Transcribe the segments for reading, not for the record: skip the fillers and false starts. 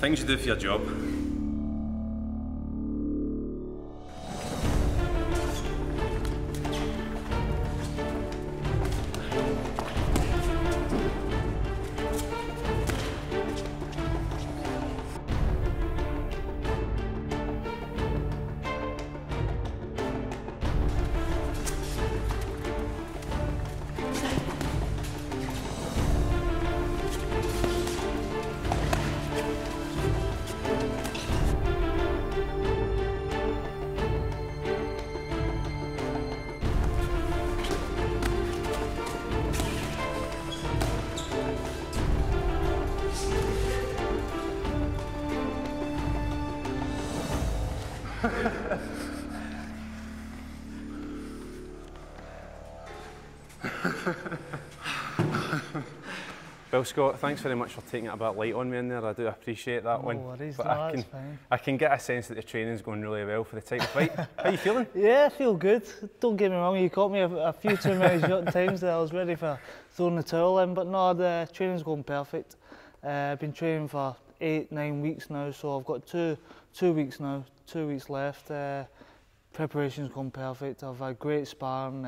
Things you do for your job. Well, Scott, thanks very much for taking it a bit light on me in there. I do appreciate that one. No worries, but fine. I can get a sense that the training's going really well for the type of fight. How are you feeling? Yeah, I feel good. Don't get me wrong, you caught me a few too many times there. I was ready for throwing the towel in, but no, the training's going perfect. I've been training for 8-9 weeks now, so I've got two weeks now, 2 weeks left. Preparation's gone perfect. I've had great sparring,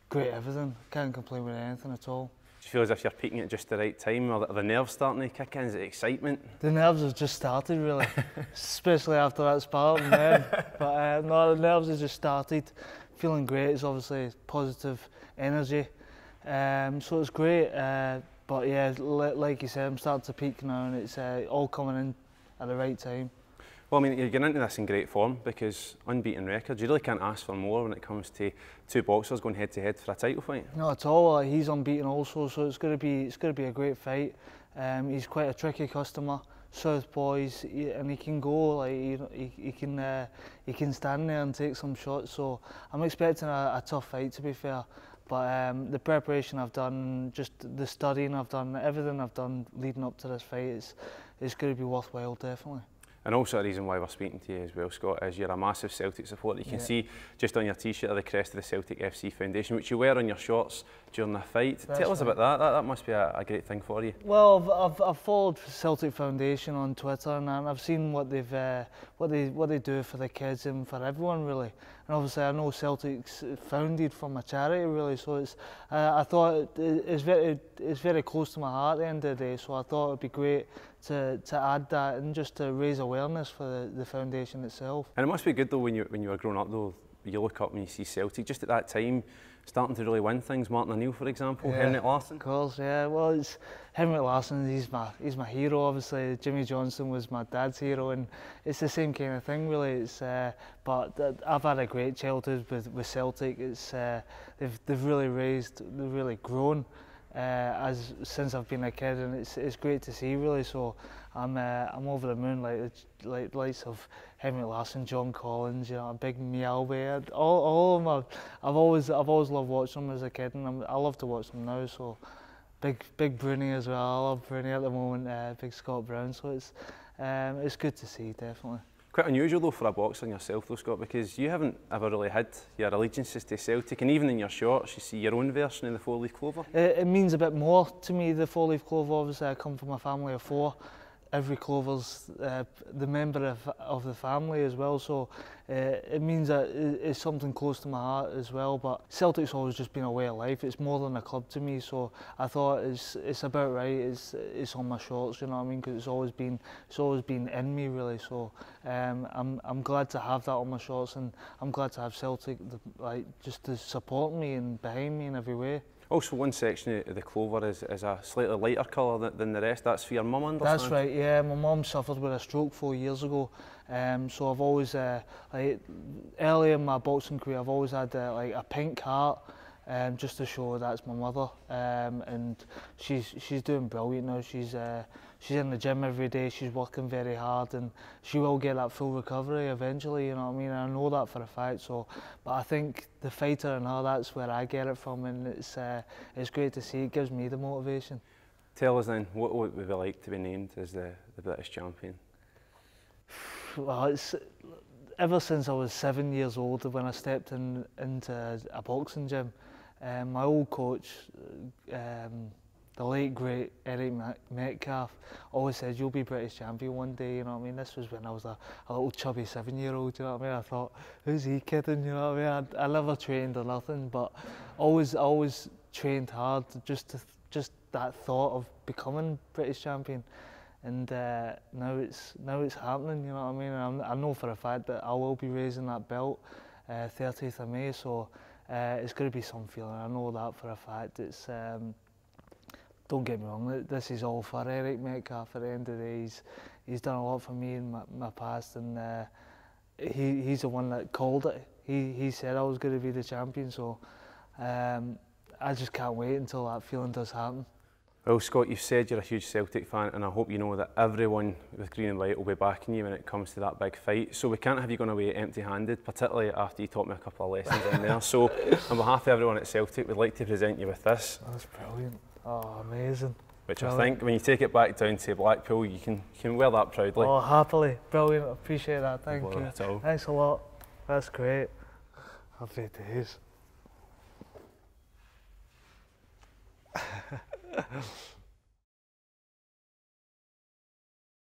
great everything. Can't complain with anything at all. Do you feel as if you're peaking at just the right time, or are the nerves starting to kick in? Is it excitement? The nerves have just started, really, especially after that sparring. But no, the nerves have just started. Feeling great. It's obviously positive energy, so it's great. But yeah, like you said, I'm starting to peak now, and it's all coming in at the right time. Well, I mean, you're getting into this in great form because unbeaten record. You really can't ask for more when it comes to two boxers going head to head for a title fight. Not at all. He's unbeaten also, so it's going to be a great fight. He's quite a tricky customer, southpaw, and he can go like he can stand there and take some shots. So I'm expecting a tough fight, to be fair. But the preparation I've done, just the studying I've done, everything I've done leading up to this fight, it's going to be worthwhile, definitely. And also a reason why we're speaking to you as well, Scott, is you're a massive Celtic supporter. You can see just on your t-shirt the crest of the Celtic FC Foundation, which you wear on your shorts during the fight. Tell us about that. That must be a great thing for you. Well, I've followed Celtic Foundation on Twitter, and I've seen what they do for the kids and for everyone, really. And obviously I know Celtic's founded from a charity, really, so it's I thought it's very close to my heart at the end of the day, so I thought it'd be great to add that and just to raise awareness for the foundation itself. And it must be good though when you were growing up though, you look up and you see Celtic just at that time starting to really win things. Martin O'Neill, for example, yeah, Henrik Larsson. Of course, yeah. Well, it's Henrik Larsson. He's my hero. Obviously, Jimmy Johnson was my dad's hero, and it's the same kind of thing, really. It's but I've had a great childhood with Celtic. It's they've really grown since I've been a kid, and it's great to see, really. So I'm over the moon, like the likes of Henrik Larsson, John Collins, you know, a big Mjällby, all of them. I've always loved watching them as a kid, and I love to watch them now. So big Bruni as well. I love Bruni at the moment. Big Scott Brown. So it's good to see, definitely. Quite unusual though for a boxer yourself though, Scott, because you haven't ever really had your allegiances to Celtic, and even in your shorts you see your own version of the four-leaf clover. It means a bit more to me, the four-leaf clover. Obviously I come from a family of four. Every clover's the member of the family as well, so it means that it's something close to my heart as well. But Celtic's always just been a way of life. It's more than a club to me, so I thought it's about right. It's on my shorts, you know what I mean? Because it's always been in me, really. So I'm glad to have that on my shorts, and I'm glad to have Celtic just to support me and behind me in every way. Also, one section of the clover is a slightly lighter colour than the rest. That's for your mum, understand? That's right, yeah. My mum suffered with a stroke 4 years ago, so I've always, early in my boxing career, I've always had a pink heart, just to show that's my mother. And she's doing brilliant now. She's in the gym every day. She's working very hard, and she will get that full recovery eventually. You know what I mean? I know that for a fact. So, but I think the fighter in her, that's where I get it from, and it's great to see. It gives me the motivation. Tell us then, what would it be like to be named as the British champion? Well, it's ever since I was 7 years old when I stepped into a boxing gym. My old coach, the late great Eric Metcalf always said, you'll be British champion one day, you know what I mean? This was when I was a little chubby 7-year-old, you know what I mean? I thought, who's he kidding, you know what I mean? I never trained or nothing, but always trained hard, just that thought of becoming British champion. And now it's happening, you know what I mean? And I know for a fact that I will be raising that belt 30th of May, so it's going to be some feeling. I know that for a fact. It's don't get me wrong, this is all for Eric Metcalf. At the end of the day, he's done a lot for me in my past, and he's the one that called it. He said I was going to be the champion, so I just can't wait until that feeling does happen. Well, Scott, you've said you're a huge Celtic fan, and I hope you know that everyone with green and white will be backing you when it comes to that big fight. So we can't have you going away empty-handed, particularly after you taught me a couple of lessons in there. So on behalf of everyone at Celtic, we'd like to present you with this. That's brilliant. Oh, amazing. Which brilliant. I think when you take it back down to Blackpool, you can wear that proudly. Oh, happily. Brilliant. I appreciate that. Thank you. At all. Thanks a lot. That's great. Happy days.